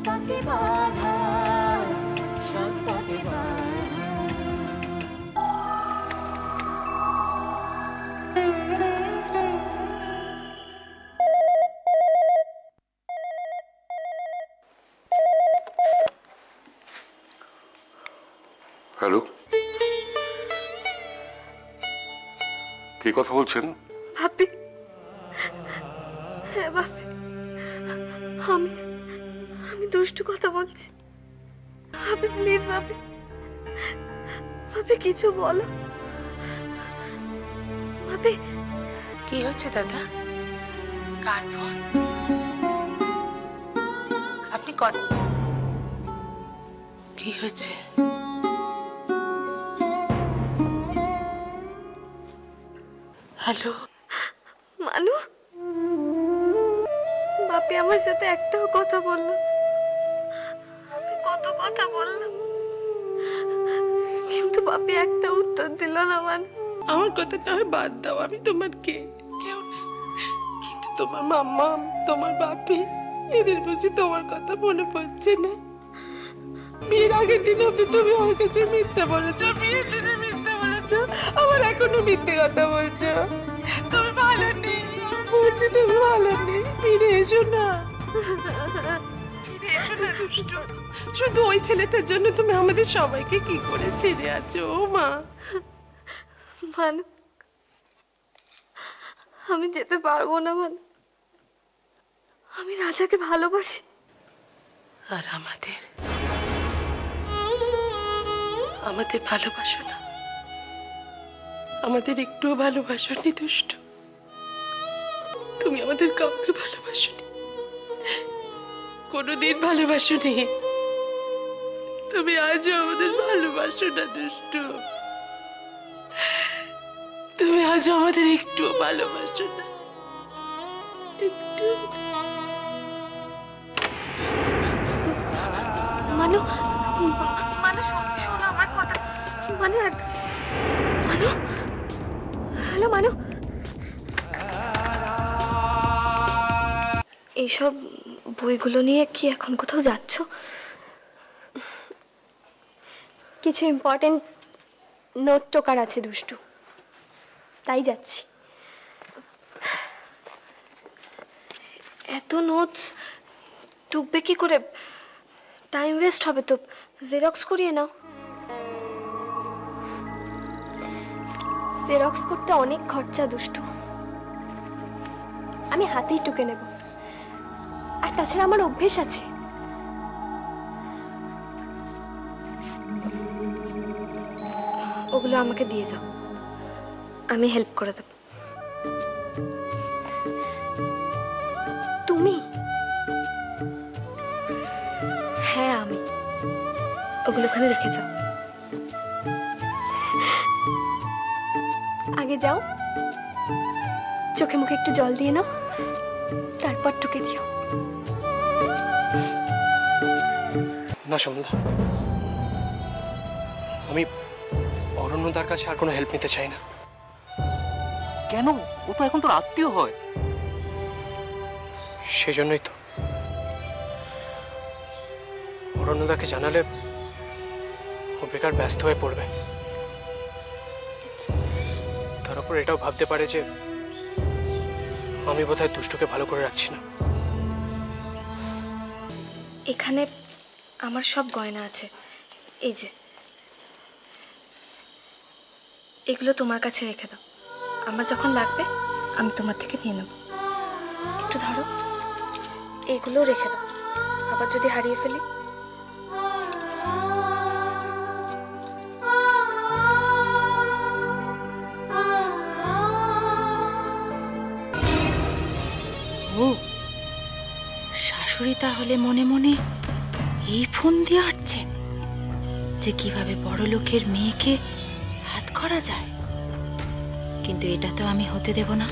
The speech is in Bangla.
পাকে বাঁধা, সাত পাকে বাঁধা। হ্যালো, কে কথা বলছেন? ভাবি, হ্যাঁ ভাবি, আমি আমি দুষ্টু কথা বলছি। ভাবি প্লিজ, ভাবি ভাবি কিছু বলো। ভাবি কি হচ্ছে দাদা? কার ফোন? আপনি কি হয়েছে? হ্যালো মানু, বাপি আমার সাথে একটাও কথা বললো। আমি কত কথা বললাম, কিন্তু বাপি একটা উত্তর দিল না। আমার কথা না হয় বাদ দাও, আমি তোমার কেউ না, কিন্তু তোমার মাম্মা, তোমার বাপি, এদের বুঝি তোমার কথা মনে পড়ছে না? বিয়ের আগের দিন অব্দি তুমি আমার কাছে মিথ্যে বলেছো, বিয়ের দিনে মিথ্যে বলেছো, আবার এখনো মিথ্যে কথা বলছো। তুমি ভালো নেই, বলছি তুমি ভালো নেই। ফিরে এসো না, ফিরে এসো না দুষ্টু। শুধু ওই ছেলেটার জন্য তুমি আমাদের সবাইকে কি করে ছেড়ে আছো? ও মা, মানু আমি যেতে পারবো না। মানু আমি রাজাকে ভালোবাসি। আর আমাদের ভালোবাসো না? আমাদের একটুও ভালোবাসোনি দুষ্টু? তুমি আমাদের কাউকে ভালোবাসোনি, কোনোদিন ভালোবাসোনি। তুমি আজও আমাদের ভালোবাসো না দুষ্টু। তুমি আজও আমাদের একটুও ভালোবাসো না, একটু। মানু, মানু শোনো আমার কথা। মানু, মানু, হ্যালো মানু। এইসব বইগুলো নিয়ে কি এখন কোথাও যাচ্ছ? কিছু ইম্পর্টেন্ট নোট টোকার আছে দুষ্টু, তাই যাচ্ছি। এত নোটস টুকবে কি করে? টাইম ওয়েস্ট হবে তো, জেরক্স করিয়ে নাও। জেরক্স করতে অনেক খরচা দুষ্টু, আমি হাতেই টুকে নেব। আর তাছাড়া আমার অভ্যেস আছে। ওগুলো আমাকে দিয়ে যাও, আমি হেল্প করে দেব। তুমি? হ্যাঁ আমি। ওগুলো ওখানে রেখে যাও। আগে যাও, চোখে মুখে একটু জল দিয়ে নাও, তারপর টুকে দিও। না শ্যামলদা, আমি অরণ্যদার কাছে আর কোনো হেল্প নিতে চাই না। কেন? ও তো এখন তোর আত্মীয় হয়। সেই জন্যই তো অরণ্যদাকে জানালে ও বেকার ব্যস্ত হয়ে পড়বে। তার উপর এটাও ভাবতে পারে যে আমি বোধহয় দুষ্টুকে ভালো করে রাখছি না। এখানে আমার সব গয়না আছে, এই যে এগুলো তোমার কাছে রেখে দাও। আমার যখন লাগবে আমি তোমার থেকে নিয়ে নেব। একটু ধরো, এগুলো রেখে দাও, আবার যদি হারিয়ে ফেলি। ও শাশুড়ি তাহলে মনে মনে এই ফোন দিয়ে হাঁটছেন যে কিভাবে বড় লোকের মেয়েকে হাত করা যায়। কিন্তু এটা তো আমি হতে দেব না।